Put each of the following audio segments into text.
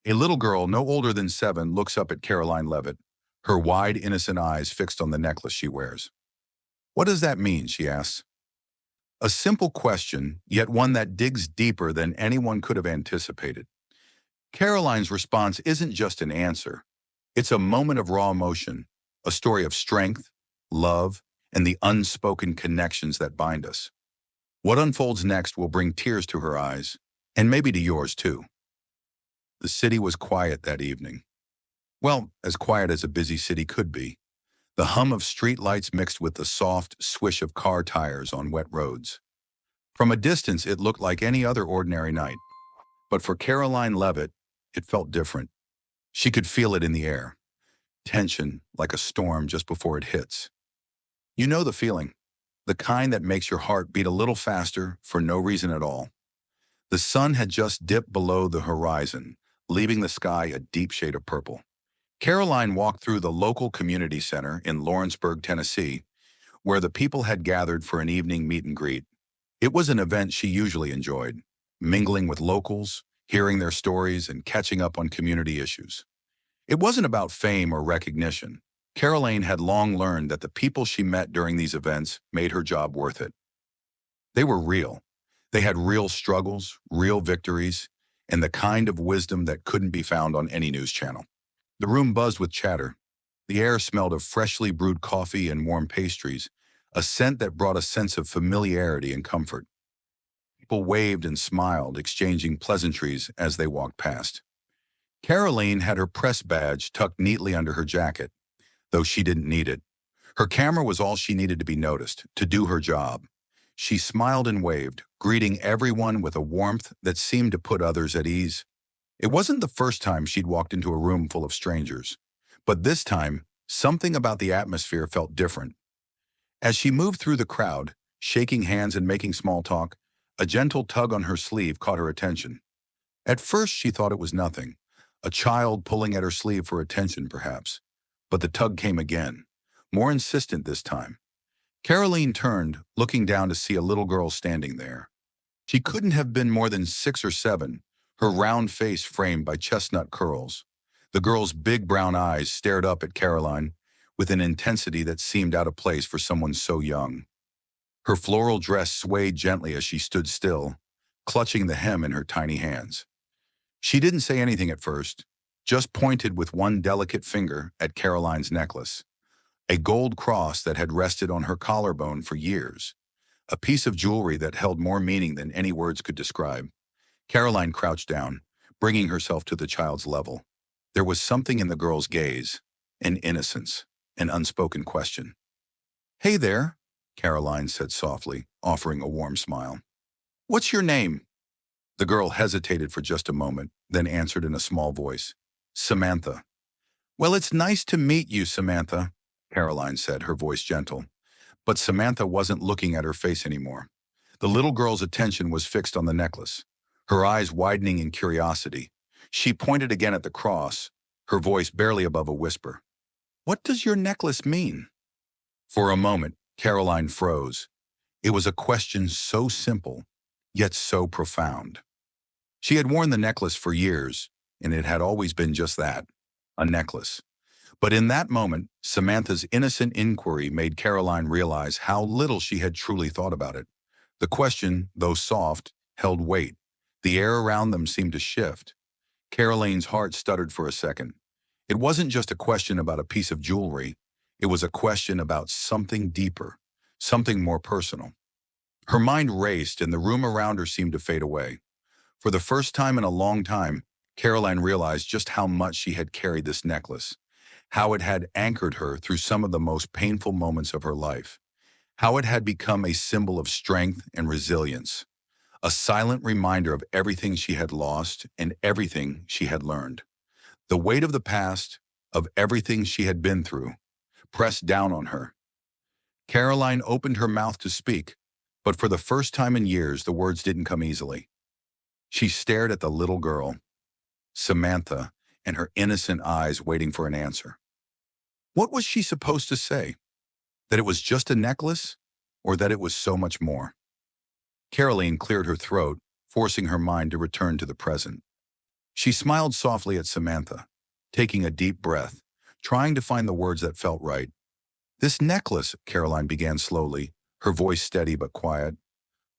A little girl, no older than 7, looks up at Karoline Leavitt, her wide, innocent eyes fixed on the necklace she wears. "What does that mean?" she asks. A simple question, yet one that digs deeper than anyone could have anticipated. Caroline's response isn't just an answer. It's a moment of raw emotion, a story of strength, love, and the unspoken connections that bind us. What unfolds next will bring tears to her eyes, and maybe to yours too. The city was quiet that evening. Well, as quiet as a busy city could be. The hum of streetlights mixed with the soft swish of car tires on wet roads. From a distance, it looked like any other ordinary night. But for Karoline Leavitt, it felt different. She could feel it in the air. Tension, like a storm just before it hits. You know the feeling. The kind that makes your heart beat a little faster for no reason at all. The sun had just dipped below the horizon, leaving the sky a deep shade of purple. Caroline walked through the local community center in Lawrenceburg, Tennessee, where the people had gathered for an evening meet and greet. It was an event she usually enjoyed, mingling with locals, hearing their stories, and catching up on community issues. It wasn't about fame or recognition. Caroline had long learned that the people she met during these events made her job worth it. They were real. They had real struggles, real victories, and the kind of wisdom that couldn't be found on any news channel. The room buzzed with chatter. The air smelled of freshly brewed coffee and warm pastries, a scent that brought a sense of familiarity and comfort. People waved and smiled, exchanging pleasantries as they walked past. Caroline had her press badge tucked neatly under her jacket, though she didn't need it. Her camera was all she needed to be noticed, to do her job. She smiled and waved, greeting everyone with a warmth that seemed to put others at ease. It wasn't the first time she'd walked into a room full of strangers, but this time, something about the atmosphere felt different. As she moved through the crowd, shaking hands and making small talk, a gentle tug on her sleeve caught her attention. At first, she thought it was nothing, a child pulling at her sleeve for attention, perhaps. But the tug came again, more insistent this time. Caroline turned, looking down to see a little girl standing there. She couldn't have been more than 6 or 7, her round face framed by chestnut curls. The girl's big brown eyes stared up at Caroline with an intensity that seemed out of place for someone so young. Her floral dress swayed gently as she stood still, clutching the hem in her tiny hands. She didn't say anything at first, just pointed with one delicate finger at Caroline's necklace, a gold cross that had rested on her collarbone for years, a piece of jewelry that held more meaning than any words could describe. Caroline crouched down, bringing herself to the child's level. There was something in the girl's gaze, an innocence, an unspoken question. "Hey there," Caroline said softly, offering a warm smile. "What's your name?" The girl hesitated for just a moment, then answered in a small voice, "Samantha." "Well, it's nice to meet you, Samantha," Caroline said, her voice gentle. But Samantha wasn't looking at her face anymore. The little girl's attention was fixed on the necklace, her eyes widening in curiosity. She pointed again at the cross, her voice barely above a whisper. "What does your necklace mean?" For a moment, Caroline froze. It was a question so simple, yet so profound. She had worn the necklace for years, and it had always been just that, a necklace. But in that moment, Samantha's innocent inquiry made Caroline realize how little she had truly thought about it. The question, though soft, held weight. The air around them seemed to shift. Caroline's heart stuttered for a second. It wasn't just a question about a piece of jewelry. It was a question about something deeper, something more personal. Her mind raced, and the room around her seemed to fade away. For the first time in a long time, Caroline realized just how much she had carried this necklace, how it had anchored her through some of the most painful moments of her life, how it had become a symbol of strength and resilience, a silent reminder of everything she had lost and everything she had learned. The weight of the past, of everything she had been through, pressed down on her. Caroline opened her mouth to speak, but for the first time in years, the words didn't come easily. She stared at the little girl, Samantha, and her innocent eyes waiting for an answer. What was she supposed to say? That it was just a necklace, or that it was so much more? Caroline cleared her throat, forcing her mind to return to the present. She smiled softly at Samantha, taking a deep breath, trying to find the words that felt right. This necklace, Caroline began slowly, her voice steady but quiet,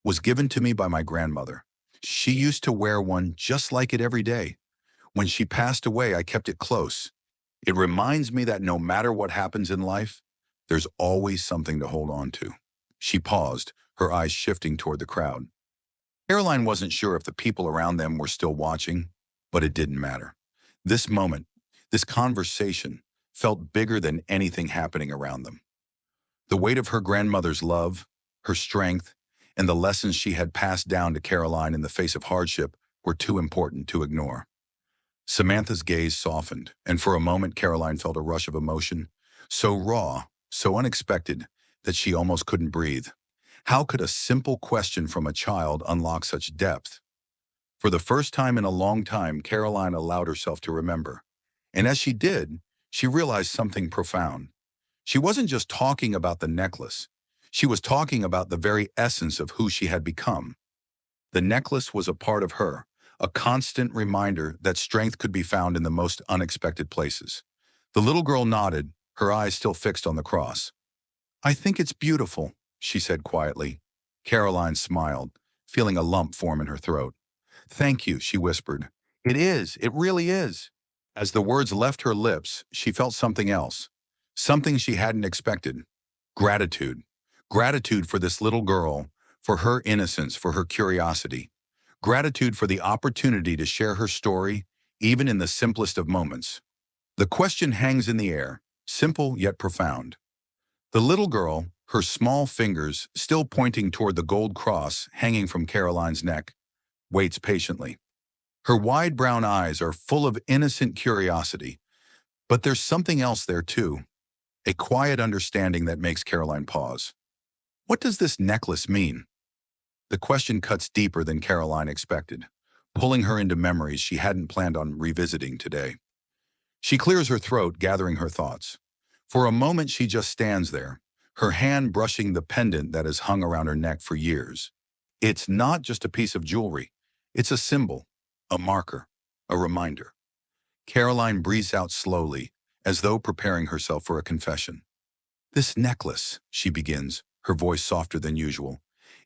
was given to me by my grandmother. She used to wear one just like it every day. When she passed away, I kept it close. It reminds me that no matter what happens in life, there's always something to hold on to. She paused, her eyes shifting toward the crowd. Caroline wasn't sure if the people around them were still watching, but it didn't matter. This moment, this conversation, felt bigger than anything happening around them. The weight of her grandmother's love, her strength, and the lessons she had passed down to Caroline in the face of hardship were too important to ignore. Samantha's gaze softened, and for a moment Caroline felt a rush of emotion, so raw, so unexpected, that she almost couldn't breathe. How could a simple question from a child unlock such depth? For the first time in a long time, Caroline allowed herself to remember. And as she did, she realized something profound. She wasn't just talking about the necklace. She was talking about the very essence of who she had become. The necklace was a part of her, a constant reminder that strength could be found in the most unexpected places. The little girl nodded, her eyes still fixed on the cross. "I think it's beautiful," she said quietly. Caroline smiled, feeling a lump form in her throat. "Thank you," she whispered. "It is. It really is." As the words left her lips, she felt something else, something she hadn't expected. Gratitude. Gratitude for this little girl, for her innocence, for her curiosity. Gratitude for the opportunity to share her story, even in the simplest of moments. The question hangs in the air, simple yet profound. The little girl, her small fingers still pointing toward the gold cross hanging from Caroline's neck, waits patiently. Her wide brown eyes are full of innocent curiosity, but there's something else there too, a quiet understanding that makes Caroline pause. What does this necklace mean? The question cuts deeper than Caroline expected, pulling her into memories she hadn't planned on revisiting today. She clears her throat, gathering her thoughts. For a moment, she just stands there, her hand brushing the pendant that has hung around her neck for years. It's not just a piece of jewelry. It's a symbol, a marker, a reminder. Caroline breathes out slowly, as though preparing herself for a confession. "This necklace," she begins, her voice softer than usual,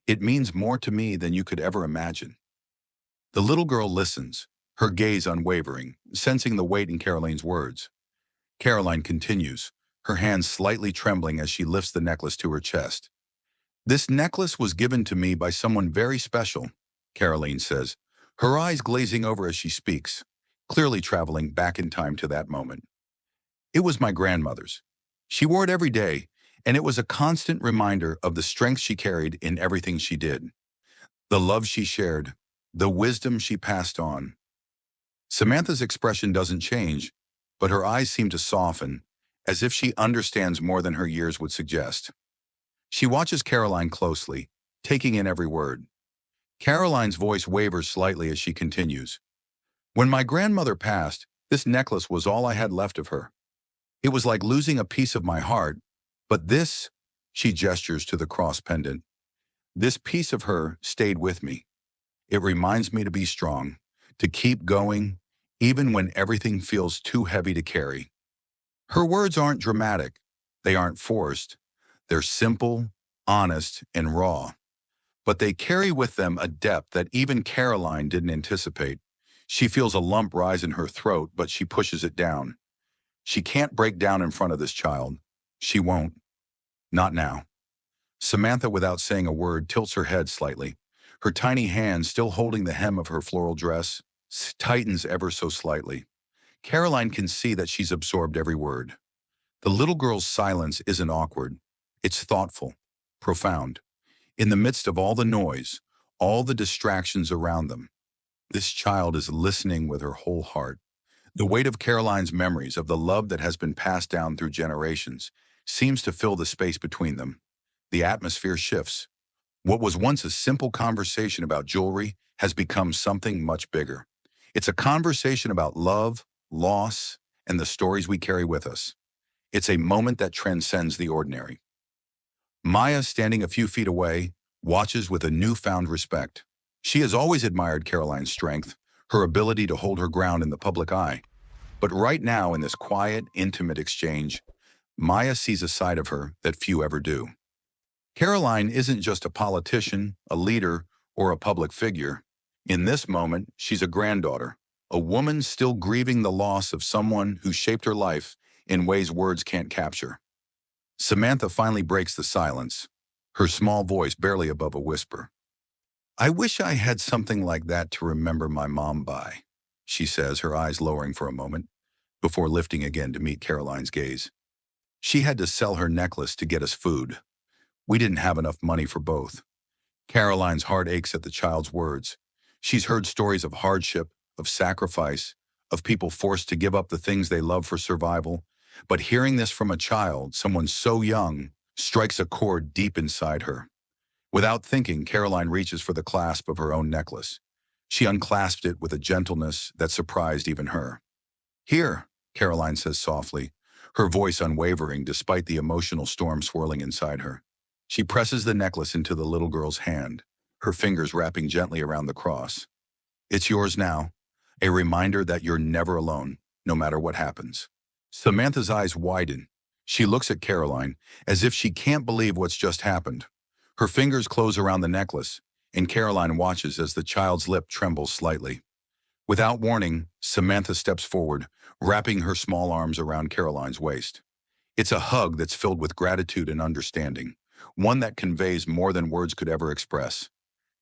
"it means more to me than you could ever imagine." The little girl listens, her gaze unwavering, sensing the weight in Caroline's words. Caroline continues, her hands slightly trembling as she lifts the necklace to her chest. "This necklace was given to me by someone very special," Caroline says, her eyes glazing over as she speaks, clearly traveling back in time to that moment. "It was my grandmother's. She wore it every day, and it was a constant reminder of the strength she carried in everything she did, the love she shared, the wisdom she passed on." Samantha's expression doesn't change, but her eyes seem to soften, as if she understands more than her years would suggest. She watches Caroline closely, taking in every word. Caroline's voice wavers slightly as she continues. "When my grandmother passed, this necklace was all I had left of her. It was like losing a piece of my heart, but this," she gestures to the cross pendant, "this piece of her stayed with me. It reminds me to be strong, to keep going, even when everything feels too heavy to carry." Her words aren't dramatic. They aren't forced. They're simple, honest, and raw. But they carry with them a depth that even Caroline didn't anticipate. She feels a lump rise in her throat, but she pushes it down. She can't break down in front of this child. She won't. Not now. Samantha, without saying a word, tilts her head slightly. Her tiny hand, still holding the hem of her floral dress, tightens ever so slightly. Caroline can see that she's absorbed every word. The little girl's silence isn't awkward. It's thoughtful, profound. In the midst of all the noise, all the distractions around them, this child is listening with her whole heart. The weight of Caroline's memories of the love that has been passed down through generations seems to fill the space between them. The atmosphere shifts. What was once a simple conversation about jewelry has become something much bigger. It's a conversation about love, loss, and the stories we carry with us. It's a moment that transcends the ordinary. Maya, standing a few feet away, watches with a newfound respect. She has always admired Caroline's strength, her ability to hold her ground in the public eye. But right now, in this quiet, intimate exchange, Maya sees a side of her that few ever do. Karoline isn't just a politician, a leader, or a public figure. In this moment, she's a granddaughter, a woman still grieving the loss of someone who shaped her life in ways words can't capture. Samantha finally breaks the silence, her small voice barely above a whisper. "I wish I had something like that to remember my mom by," she says, her eyes lowering for a moment, before lifting again to meet Caroline's gaze. "She had to sell her necklace to get us food. We didn't have enough money for both." Caroline's heart aches at the child's words. She's heard stories of hardship, of sacrifice, of people forced to give up the things they love for survival. But hearing this from a child, someone so young, strikes a chord deep inside her. Without thinking, Caroline reaches for the clasp of her own necklace. She unclasped it with a gentleness that surprised even her. "Here," Caroline says softly, her voice unwavering despite the emotional storm swirling inside her. She presses the necklace into the little girl's hand, her fingers wrapping gently around the cross. "It's yours now, a reminder that you're never alone, no matter what happens." Samantha's eyes widen. She looks at Caroline as if she can't believe what's just happened. Her fingers close around the necklace, and Caroline watches as the child's lip trembles slightly. Without warning, Samantha steps forward, wrapping her small arms around Caroline's waist. It's a hug that's filled with gratitude and understanding, one that conveys more than words could ever express.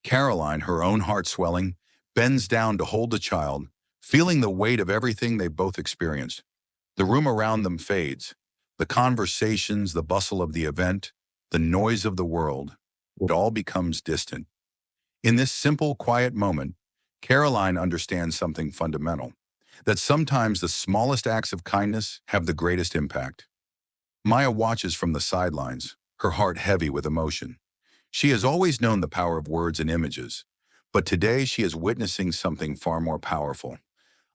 Caroline, her own heart swelling, bends down to hold the child, feeling the weight of everything they both experienced. The room around them fades. The conversations, the bustle of the event, the noise of the world, it all becomes distant. In this simple, quiet moment, Caroline understands something fundamental, that sometimes the smallest acts of kindness have the greatest impact. Maya watches from the sidelines, her heart heavy with emotion. She has always known the power of words and images, but today she is witnessing something far more powerful.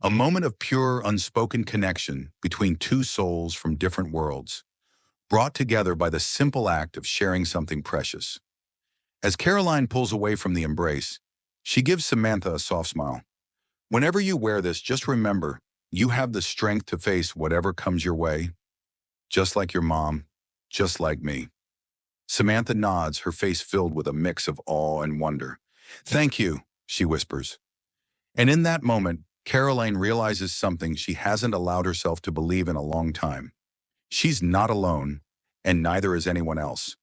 A moment of pure, unspoken connection between two souls from different worlds, brought together by the simple act of sharing something precious. As Caroline pulls away from the embrace, she gives Samantha a soft smile. "Whenever you wear this, just remember, you have the strength to face whatever comes your way, just like your mom, just like me." Samantha nods, her face filled with a mix of awe and wonder. "Thank you," she whispers. And in that moment, Caroline realizes something she hasn't allowed herself to believe in a long time. She's not alone, and neither is anyone else.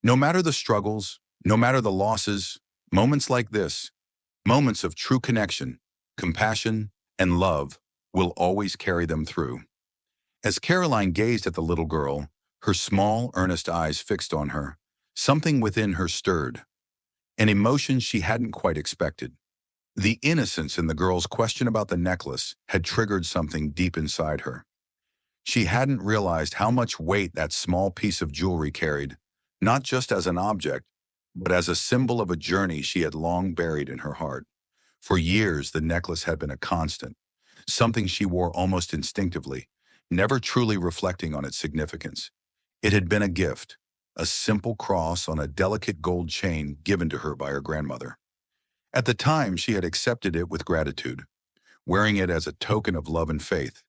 No matter the struggles, no matter the losses, moments like this, moments of true connection, compassion, and love, will always carry them through. As Caroline gazed at the little girl, her small, earnest eyes fixed on her, something within her stirred, an emotion she hadn't quite expected. The innocence in the girl's question about the necklace had triggered something deep inside her. She hadn't realized how much weight that small piece of jewelry carried, not just as an object, but as a symbol of a journey she had long buried in her heart. For years, the necklace had been a constant, something she wore almost instinctively, never truly reflecting on its significance. It had been a gift, a simple cross on a delicate gold chain given to her by her grandmother. At the time, she had accepted it with gratitude, wearing it as a token of love and faith.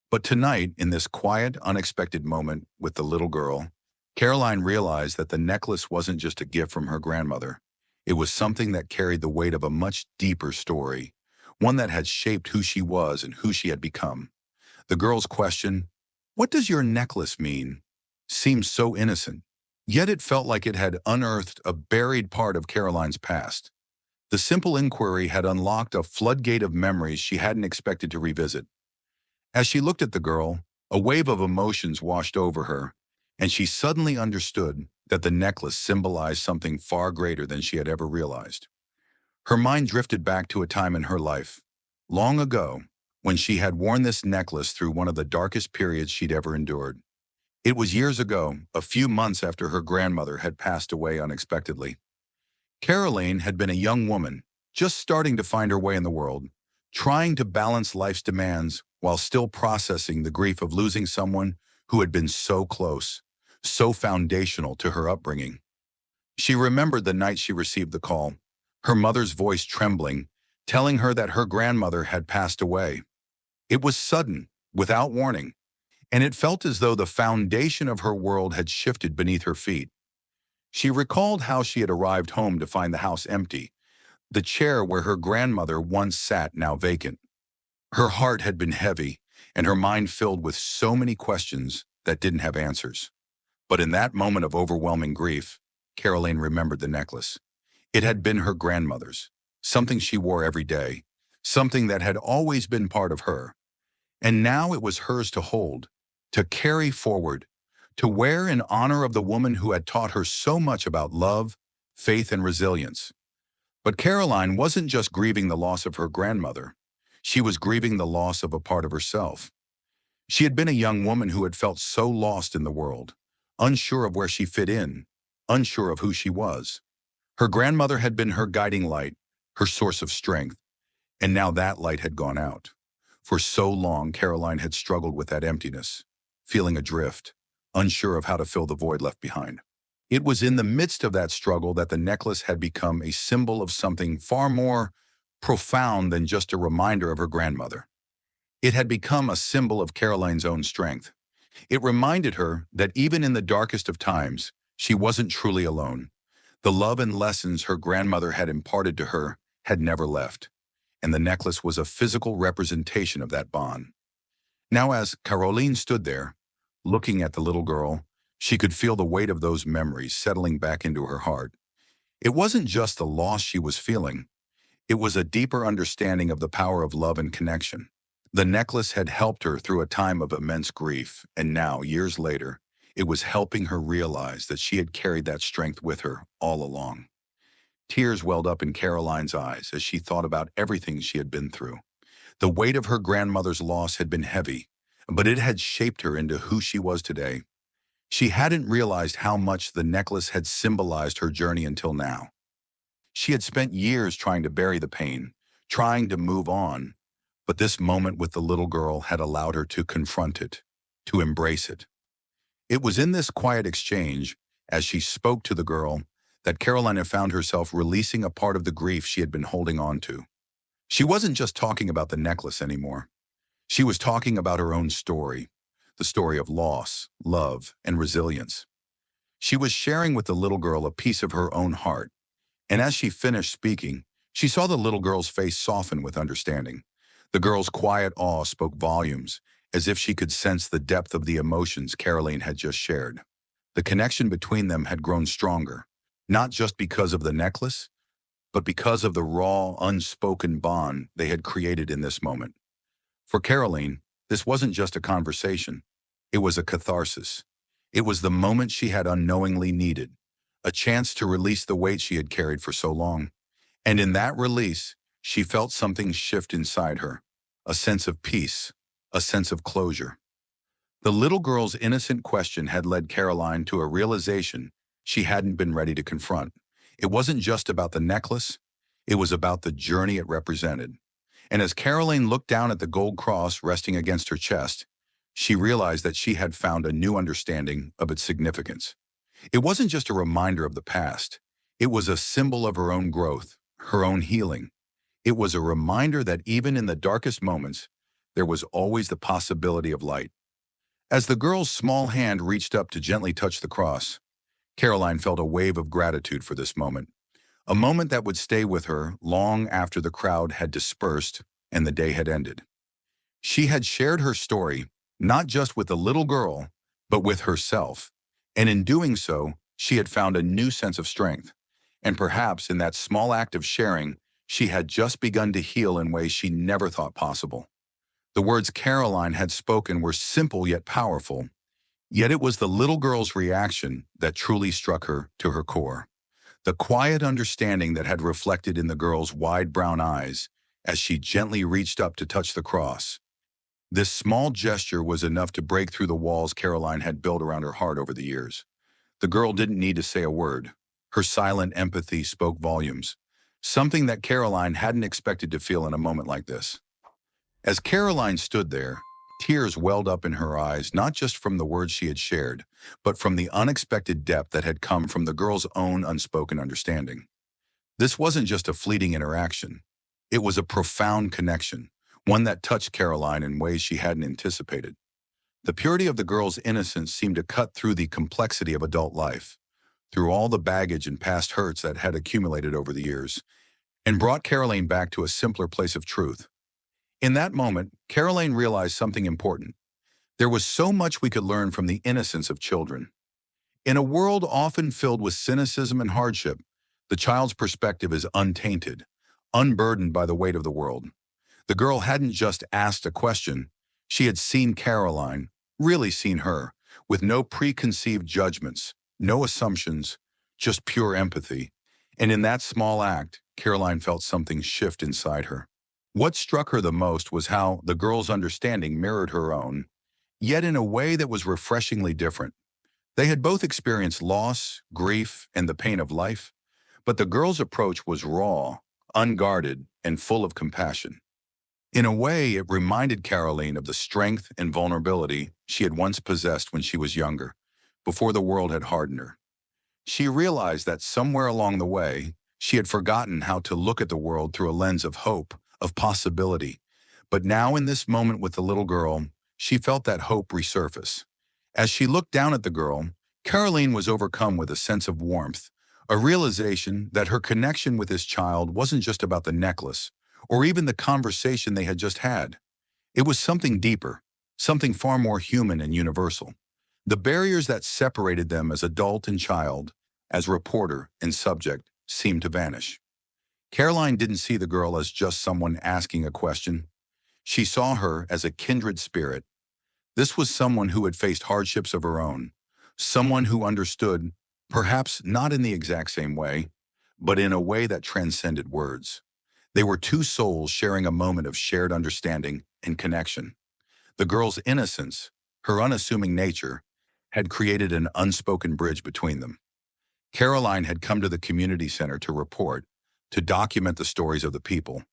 But tonight, in this quiet, unexpected moment with the little girl, Caroline realized that the necklace wasn't just a gift from her grandmother. It was something that carried the weight of a much deeper story, one that had shaped who she was and who she had become. The girl's question, "What does your necklace mean?" seemed so innocent, yet it felt like it had unearthed a buried part of Caroline's past. The simple inquiry had unlocked a floodgate of memories she hadn't expected to revisit. As she looked at the girl, a wave of emotions washed over her, and she suddenly understood that the necklace symbolized something far greater than she had ever realized. Her mind drifted back to a time in her life, long ago, when she had worn this necklace through one of the darkest periods she'd ever endured. It was years ago, a few months after her grandmother had passed away unexpectedly. Caroline had been a young woman, just starting to find her way in the world, trying to balance life's demands while still processing the grief of losing someone who had been so close, so foundational to her upbringing. She remembered the night she received the call, her mother's voice trembling, telling her that her grandmother had passed away. It was sudden, without warning, and it felt as though the foundation of her world had shifted beneath her feet. She recalled how she had arrived home to find the house empty, the chair where her grandmother once sat now vacant. Her heart had been heavy, and her mind filled with so many questions that didn't have answers. But in that moment of overwhelming grief, Karoline remembered the necklace. It had been her grandmother's, something she wore every day, something that had always been part of her. And now it was hers to hold, to carry forward, to wear in honor of the woman who had taught her so much about love, faith, and resilience. But Caroline wasn't just grieving the loss of her grandmother. She was grieving the loss of a part of herself. She had been a young woman who had felt so lost in the world, unsure of where she fit in, unsure of who she was. Her grandmother had been her guiding light, her source of strength, and now that light had gone out. For so long, Caroline had struggled with that emptiness, feeling adrift, unsure of how to fill the void left behind. It was in the midst of that struggle that the necklace had become a symbol of something far more profound than just a reminder of her grandmother. It had become a symbol of Caroline's own strength. It reminded her that even in the darkest of times, she wasn't truly alone. The love and lessons her grandmother had imparted to her had never left, and the necklace was a physical representation of that bond. Now as Caroline stood there, looking at the little girl, she could feel the weight of those memories settling back into her heart. It wasn't just the loss she was feeling, it was a deeper understanding of the power of love and connection. The necklace had helped her through a time of immense grief, and now, years later, it was helping her realize that she had carried that strength with her all along. Tears welled up in Caroline's eyes as she thought about everything she had been through. The weight of her grandmother's loss had been heavy, but it had shaped her into who she was today. She hadn't realized how much the necklace had symbolized her journey until now. She had spent years trying to bury the pain, trying to move on, but this moment with the little girl had allowed her to confront it, to embrace it. It was in this quiet exchange, as she spoke to the girl, that Carolina found herself releasing a part of the grief she had been holding on to. She wasn't just talking about the necklace anymore. She was talking about her own story, the story of loss, love, and resilience. She was sharing with the little girl a piece of her own heart, and as she finished speaking, she saw the little girl's face soften with understanding. The girl's quiet awe spoke volumes, as if she could sense the depth of the emotions Caroline had just shared. The connection between them had grown stronger, not just because of the necklace, but because of the raw, unspoken bond they had created in this moment. For Caroline, this wasn't just a conversation. It was a catharsis. It was the moment she had unknowingly needed, a chance to release the weight she had carried for so long. And in that release, she felt something shift inside her, a sense of peace, a sense of closure. The little girl's innocent question had led Caroline to a realization she hadn't been ready to confront. It wasn't just about the necklace, it was about the journey it represented. And as Caroline looked down at the gold cross resting against her chest, she realized that she had found a new understanding of its significance. It wasn't just a reminder of the past, it was a symbol of her own growth, her own healing. It was a reminder that even in the darkest moments, there was always the possibility of light. As the girl's small hand reached up to gently touch the cross, Caroline felt a wave of gratitude for this moment, a moment that would stay with her long after the crowd had dispersed and the day had ended. She had shared her story, not just with the little girl, but with herself, and in doing so, she had found a new sense of strength. And perhaps in that small act of sharing, she had just begun to heal in ways she never thought possible. The words Caroline had spoken were simple yet powerful, yet it was the little girl's reaction that truly struck her to her core. The quiet understanding that had reflected in the girl's wide brown eyes as she gently reached up to touch the cross. This small gesture was enough to break through the walls Caroline had built around her heart over the years. The girl didn't need to say a word. Her silent empathy spoke volumes, something that Caroline hadn't expected to feel in a moment like this. As Caroline stood there, tears welled up in her eyes, not just from the words she had shared, but from the unexpected depth that had come from the girl's own unspoken understanding. This wasn't just a fleeting interaction. It was a profound connection, one that touched Caroline in ways she hadn't anticipated. The purity of the girl's innocence seemed to cut through the complexity of adult life, through all the baggage and past hurts that had accumulated over the years, and brought Caroline back to a simpler place of truth. In that moment, Caroline realized something important. There was so much we could learn from the innocence of children. In a world often filled with cynicism and hardship, the child's perspective is untainted, unburdened by the weight of the world. The girl hadn't just asked a question, she had seen Caroline, really seen her, with no preconceived judgments, no assumptions, just pure empathy. And in that small act, Caroline felt something shift inside her. What struck her the most was how the girl's understanding mirrored her own, yet in a way that was refreshingly different. They had both experienced loss, grief, and the pain of life, but the girl's approach was raw, unguarded, and full of compassion. In a way, it reminded Caroline of the strength and vulnerability she had once possessed when she was younger, before the world had hardened her. She realized that somewhere along the way, she had forgotten how to look at the world through a lens of hope, of possibility. But now in this moment with the little girl, she felt that hope resurface. As she looked down at the girl, Caroline was overcome with a sense of warmth, a realization that her connection with this child wasn't just about the necklace, or even the conversation they had just had. It was something deeper, something far more human and universal. The barriers that separated them as adult and child, as reporter and subject, seemed to vanish. Caroline didn't see the girl as just someone asking a question. She saw her as a kindred spirit. This was someone who had faced hardships of her own, someone who understood, perhaps not in the exact same way, but in a way that transcended words. They were two souls sharing a moment of shared understanding and connection. The girl's innocence, her unassuming nature, had created an unspoken bridge between them. Caroline had come to the community center to report, to document the stories of the people,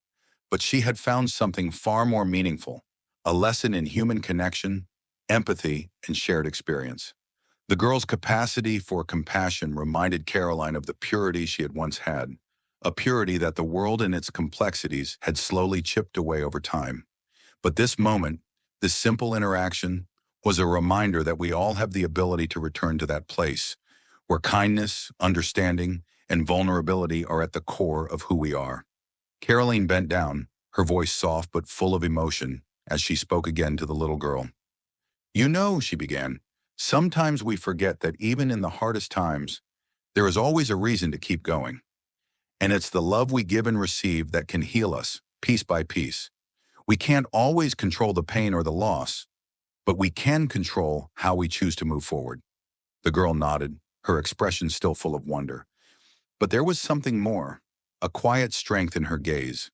but she had found something far more meaningful, a lesson in human connection, empathy, and shared experience. The girl's capacity for compassion reminded Caroline of the purity she had once had, a purity that the world and its complexities had slowly chipped away over time. But this moment, this simple interaction, was a reminder that we all have the ability to return to that place, where kindness, understanding, and vulnerability are at the core of who we are. Caroline bent down, her voice soft but full of emotion, as she spoke again to the little girl. "You know," she began, "sometimes we forget that even in the hardest times, there is always a reason to keep going. And it's the love we give and receive that can heal us, piece by piece. We can't always control the pain or the loss, but we can control how we choose to move forward." The girl nodded, her expression still full of wonder. But there was something more, a quiet strength in her gaze.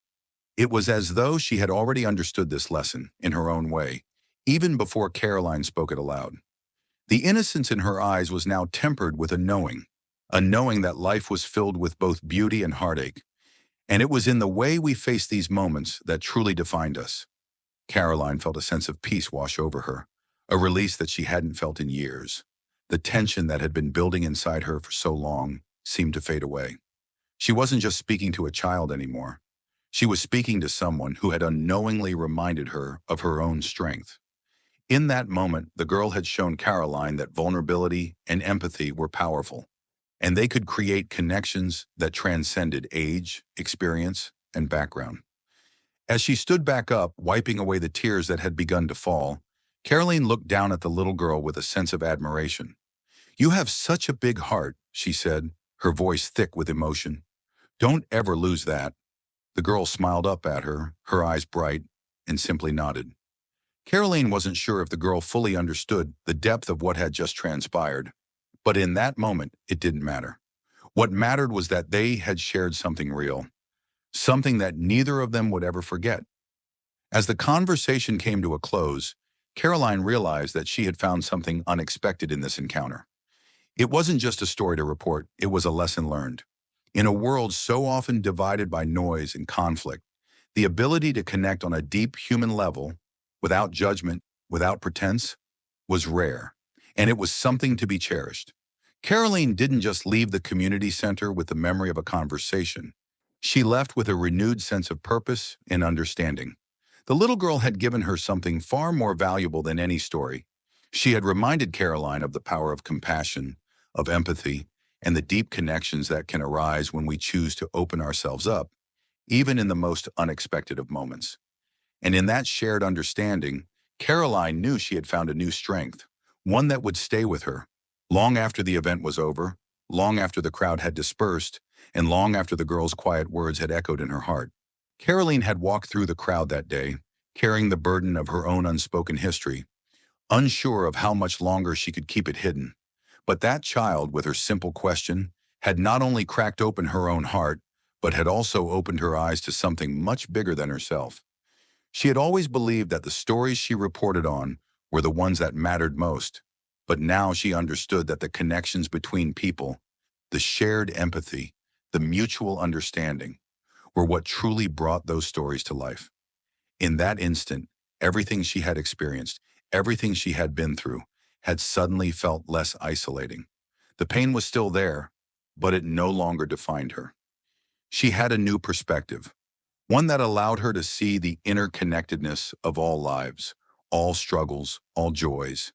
It was as though she had already understood this lesson in her own way, even before Caroline spoke it aloud. The innocence in her eyes was now tempered with a knowing that life was filled with both beauty and heartache. And it was in the way we faced these moments that truly defined us. Caroline felt a sense of peace wash over her, a release that she hadn't felt in years. The tension that had been building inside her for so long seemed to fade away. She wasn't just speaking to a child anymore. She was speaking to someone who had unknowingly reminded her of her own strength. In that moment, the girl had shown Caroline that vulnerability and empathy were powerful, and they could create connections that transcended age, experience, and background. As she stood back up, wiping away the tears that had begun to fall, Caroline looked down at the little girl with a sense of admiration. "You have such a big heart," she said, her voice thick with emotion. "Don't ever lose that." The girl smiled up at her, her eyes bright, and simply nodded. Caroline wasn't sure if the girl fully understood the depth of what had just transpired, but in that moment, it didn't matter. What mattered was that they had shared something real, something that neither of them would ever forget. As the conversation came to a close, Caroline realized that she had found something unexpected in this encounter. It wasn't just a story to report, it was a lesson learned. In a world so often divided by noise and conflict, the ability to connect on a deep human level, without judgment, without pretense, was rare, and it was something to be cherished. Caroline didn't just leave the community center with the memory of a conversation. She left with a renewed sense of purpose and understanding. The little girl had given her something far more valuable than any story. She had reminded Caroline of the power of compassion, of empathy, and the deep connections that can arise when we choose to open ourselves up, even in the most unexpected of moments. And in that shared understanding, Caroline knew she had found a new strength, one that would stay with her, long after the event was over, long after the crowd had dispersed, and long after the girl's quiet words had echoed in her heart. Caroline had walked through the crowd that day, carrying the burden of her own unspoken history, unsure of how much longer she could keep it hidden. But that child, with her simple question, had not only cracked open her own heart, but had also opened her eyes to something much bigger than herself. She had always believed that the stories she reported on were the ones that mattered most, but now she understood that the connections between people, the shared empathy, the mutual understanding, were what truly brought those stories to life. In that instant, everything she had experienced, everything she had been through, had suddenly felt less isolating. The pain was still there, but it no longer defined her. She had a new perspective, one that allowed her to see the interconnectedness of all lives, all struggles, all joys.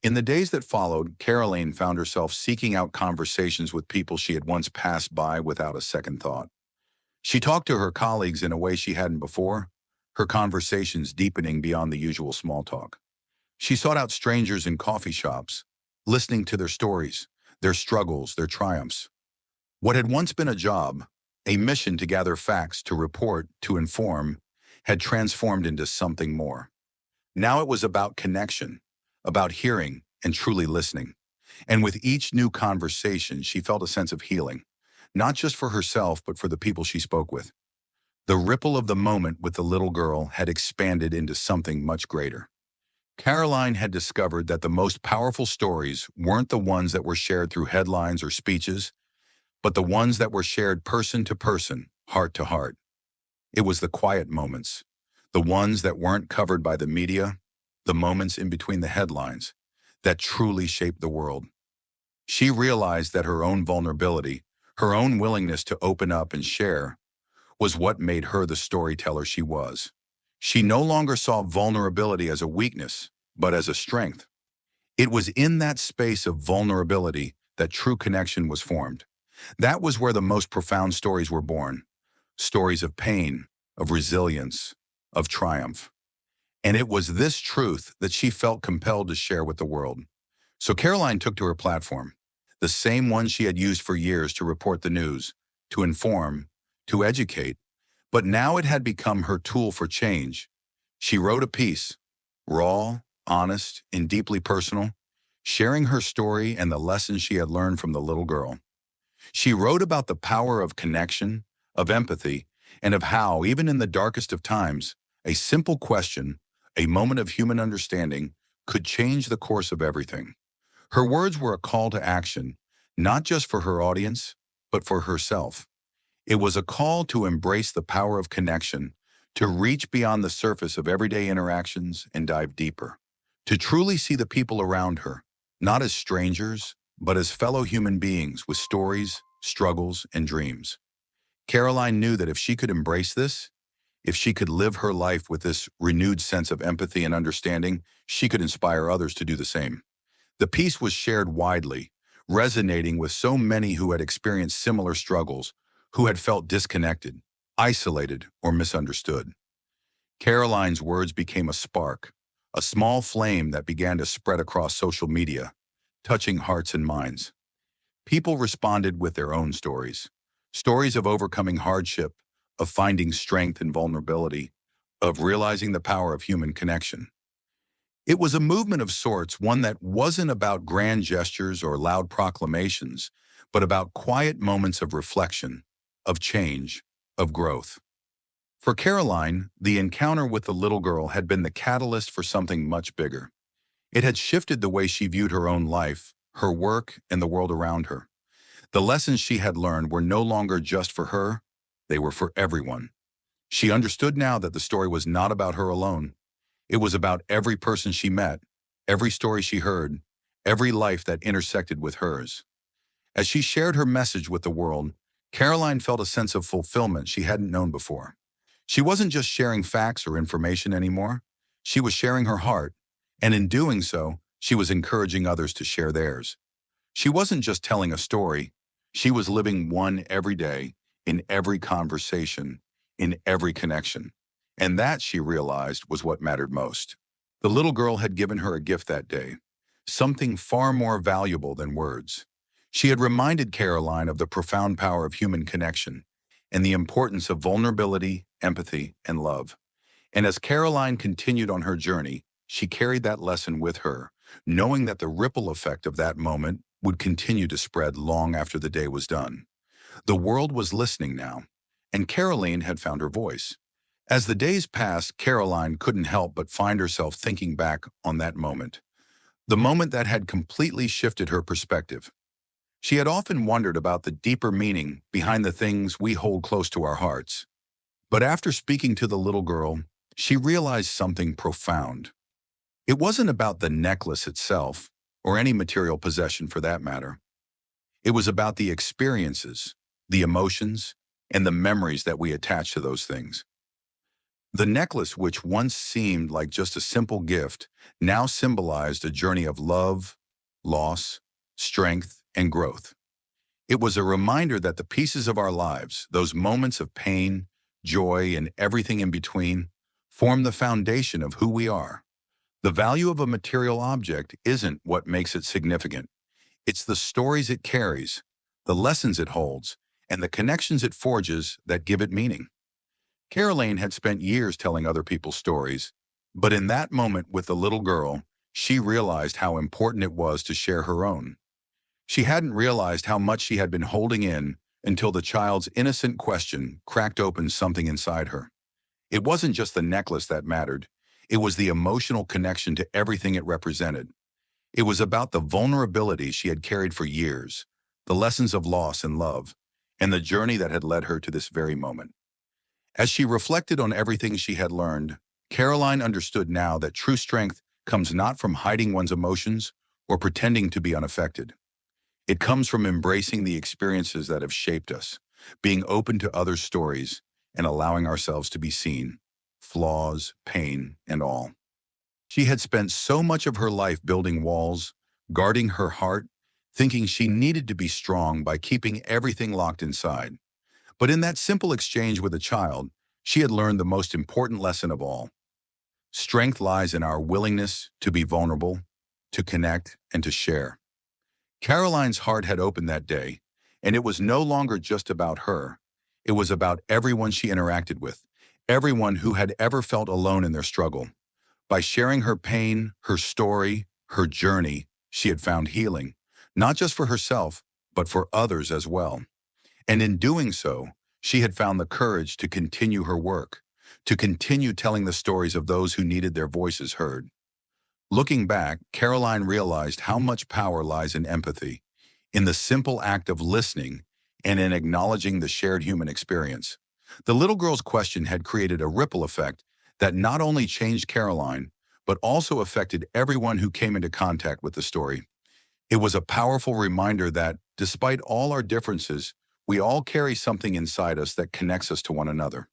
In the days that followed, Caroline found herself seeking out conversations with people she had once passed by without a second thought. She talked to her colleagues in a way she hadn't before, her conversations deepening beyond the usual small talk. She sought out strangers in coffee shops, listening to their stories, their struggles, their triumphs. What had once been a job, a mission to gather facts, to report, to inform, had transformed into something more. Now it was about connection, about hearing and truly listening. And with each new conversation, she felt a sense of healing, not just for herself, but for the people she spoke with. The ripple of the moment with the little girl had expanded into something much greater. Caroline had discovered that the most powerful stories weren't the ones that were shared through headlines or speeches, but the ones that were shared person to person, heart to heart. It was the quiet moments, the ones that weren't covered by the media, the moments in between the headlines, that truly shaped the world. She realized that her own vulnerability, her own willingness to open up and share, was what made her the storyteller she was. She no longer saw vulnerability as a weakness, but as a strength. It was in that space of vulnerability that true connection was formed. That was where the most profound stories were born. Stories of pain, of resilience, of triumph. And it was this truth that she felt compelled to share with the world. So Caroline took to her platform, the same one she had used for years to report the news, to inform, to educate, but now it had become her tool for change. She wrote a piece, raw, honest, and deeply personal, sharing her story and the lessons she had learned from the little girl. She wrote about the power of connection, of empathy, and of how, even in the darkest of times, a simple question, a moment of human understanding, could change the course of everything. Her words were a call to action, not just for her audience, but for herself. It was a call to embrace the power of connection, to reach beyond the surface of everyday interactions and dive deeper, to truly see the people around her, not as strangers, but as fellow human beings with stories, struggles, and dreams. Caroline knew that if she could embrace this, if she could live her life with this renewed sense of empathy and understanding, she could inspire others to do the same. The piece was shared widely, resonating with so many who had experienced similar struggles, who had felt disconnected, isolated, or misunderstood. Caroline's words became a spark, a small flame that began to spread across social media, touching hearts and minds. People responded with their own stories, stories of overcoming hardship, of finding strength in vulnerability, of realizing the power of human connection. It was a movement of sorts, one that wasn't about grand gestures or loud proclamations, but about quiet moments of reflection, of change, of growth. For Caroline, the encounter with the little girl had been the catalyst for something much bigger. It had shifted the way she viewed her own life, her work, and the world around her. The lessons she had learned were no longer just for her, they were for everyone. She understood now that the story was not about her alone. It was about every person she met, every story she heard, every life that intersected with hers. As she shared her message with the world, Caroline felt a sense of fulfillment she hadn't known before. She wasn't just sharing facts or information anymore. She was sharing her heart, and in doing so, she was encouraging others to share theirs. She wasn't just telling a story, she was living one every day, in every conversation, in every connection. And that, she realized, was what mattered most. The little girl had given her a gift that day, something far more valuable than words. She had reminded Caroline of the profound power of human connection and the importance of vulnerability, empathy, and love. And as Caroline continued on her journey, she carried that lesson with her, knowing that the ripple effect of that moment would continue to spread long after the day was done. The world was listening now, and Caroline had found her voice. As the days passed, Caroline couldn't help but find herself thinking back on that moment, the moment that had completely shifted her perspective. She had often wondered about the deeper meaning behind the things we hold close to our hearts. But after speaking to the little girl, she realized something profound. It wasn't about the necklace itself, or any material possession for that matter. It was about the experiences, the emotions, and the memories that we attach to those things. The necklace, which once seemed like just a simple gift, now symbolized a journey of love, loss, strength, and growth. It was a reminder that the pieces of our lives, those moments of pain, joy, and everything in between, form the foundation of who we are. The value of a material object isn't what makes it significant. It's the stories it carries, the lessons it holds, and the connections it forges that give it meaning. Caroline had spent years telling other people's stories, but in that moment with the little girl, she realized how important it was to share her own. She hadn't realized how much she had been holding in until the child's innocent question cracked open something inside her. It wasn't just the necklace that mattered. It was the emotional connection to everything it represented. It was about the vulnerability she had carried for years, the lessons of loss and love, and the journey that had led her to this very moment. As she reflected on everything she had learned, Caroline understood now that true strength comes not from hiding one's emotions or pretending to be unaffected. It comes from embracing the experiences that have shaped us, being open to others' stories, and allowing ourselves to be seen, flaws, pain, and all. She had spent so much of her life building walls, guarding her heart, thinking she needed to be strong by keeping everything locked inside. But in that simple exchange with a child, she had learned the most important lesson of all. Strength lies in our willingness to be vulnerable, to connect, and to share. Caroline's heart had opened that day, and it was no longer just about her. It was about everyone she interacted with, everyone who had ever felt alone in their struggle. By sharing her pain, her story, her journey, she had found healing, not just for herself, but for others as well. And in doing so, she had found the courage to continue her work, to continue telling the stories of those who needed their voices heard. Looking back, Caroline realized how much power lies in empathy, in the simple act of listening, and in acknowledging the shared human experience. The little girl's question had created a ripple effect that not only changed Caroline, but also affected everyone who came into contact with the story. It was a powerful reminder that, despite all our differences, we all carry something inside us that connects us to one another.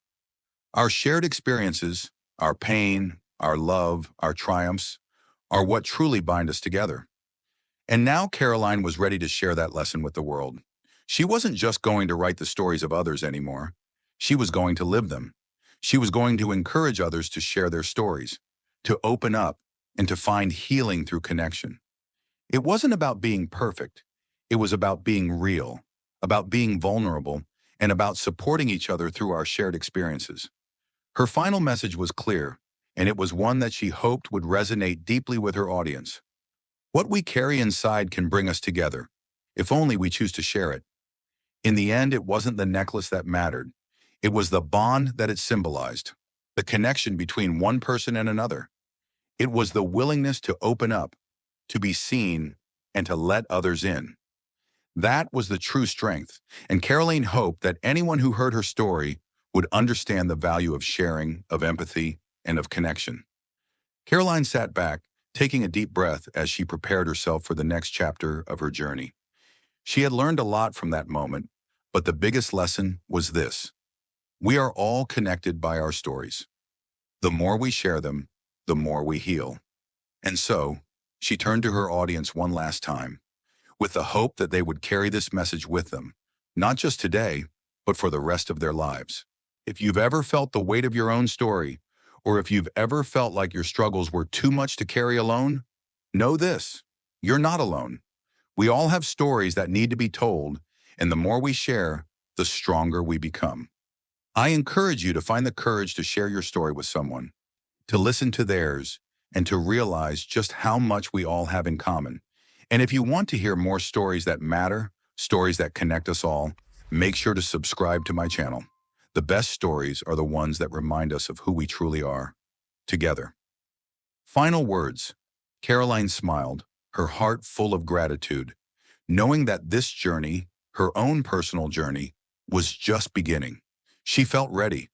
Our shared experiences, our pain, our love, our triumphs, are what truly bind us together. And now Caroline was ready to share that lesson with the world. She wasn't just going to write the stories of others anymore. She was going to live them. She was going to encourage others to share their stories, to open up, and to find healing through connection. It wasn't about being perfect. It was about being real, about being vulnerable, and about supporting each other through our shared experiences. Her final message was clear, and it was one that she hoped would resonate deeply with her audience. What we carry inside can bring us together, if only we choose to share it. In the end, it wasn't the necklace that mattered. It was the bond that it symbolized, the connection between one person and another. It was the willingness to open up, to be seen, and to let others in. That was the true strength, and Caroline hoped that anyone who heard her story would understand the value of sharing, of empathy, and of connection. Caroline sat back, taking a deep breath as she prepared herself for the next chapter of her journey. She had learned a lot from that moment, But the biggest lesson was this: we are all connected by our stories. The more we share them, the more we heal. And so, she turned to her audience one last time, with the hope that they would carry this message with them, not just today, but for the rest of their lives. If you've ever felt the weight of your own story, or if you've ever felt like your struggles were too much to carry alone, know this: you're not alone. We all have stories that need to be told, and the more we share, the stronger we become. I encourage you to find the courage to share your story with someone, to listen to theirs, and to realize just how much we all have in common. And if you want to hear more stories that matter, stories that connect us all, make sure to subscribe to my channel. The best stories are the ones that remind us of who we truly are, together. Final words. Karoline smiled, her heart full of gratitude, knowing that this journey, her own personal journey, was just beginning. She felt ready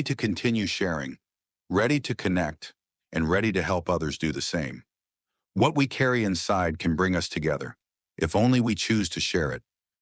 to continue sharing, ready to connect, and ready to help others do the same. What we carry inside can bring us together, if only we choose to share it.